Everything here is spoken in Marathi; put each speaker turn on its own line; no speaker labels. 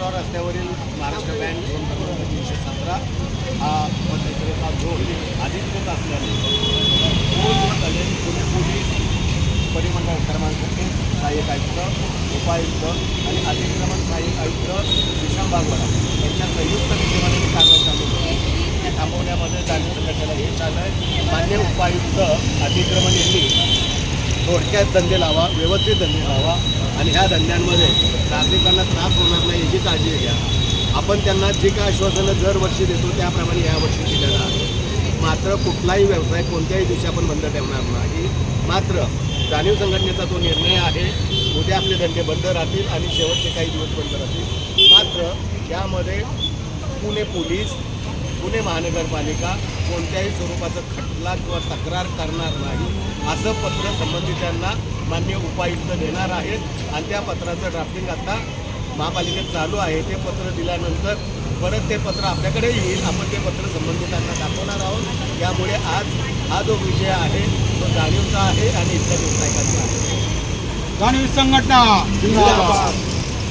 माधवराव रस्त्यावरील महाराष्ट्र बँक 317 हा पथविक्रेता झोन अधिकृत असल्याने 2 दिवस झाले पुणे पोलीस परिमंडळ क्रमांक 1 सहाय्यक आयुक्त, उपायुक्त आणि अतिक्रमण सहाय्यक आयुक्त विशाल बागवाला यांच्या संयुक्त विद्यमाने कारवाई चालू होती. ती थांबवण्यामध्ये जाणीव संघटनेला यश आलं आहे. मान्य उपायुक्त अतिक्रमण यांनी थोडक्यात धंदे लावा, व्यवस्थित धंदे लावा आणि ह्या धंद्यांमध्ये नागरिकांना त्रास होणार नाही याची काळजी घ्या. आपण त्यांना जे काय आश्वासनं दरवर्षी देतो त्याप्रमाणे यावर्षी दिलेलं आहे. मात्र कुठलाही व्यवसाय कोणत्याही दिवशी आपण बंद ठेवणार नाही. मात्र जाणीव संघटनेचा तो निर्णय आहे. उद्या आपले धंदे बंद राहतील आणि शेवटचे काही दिवस बंद राहतील. मात्र यामध्ये पुणे पोलीस, पुणे महानगरपालिका कोणत्याही स्वरूपाचं खटला किंवा तक्रार करणार नाही असं पत्र संबंधितांना मान्य उपायुक्त देणार आहेत. आणि त्या पत्राचं ड्राफ्टिंग आता महापालिकेत चालू आहे. ते पत्र दिल्यानंतर परत ते पत्र आपल्याकडे येईल. आपण ते पत्र संबंधितांना दाखवणार आहोत. त्यामुळे आज हा जो विजय आहे तो जाणीवचा आहे आणि इथल्या व्यावसायिकांचा आहे.
जाणीव संघटना जिंदाबाद.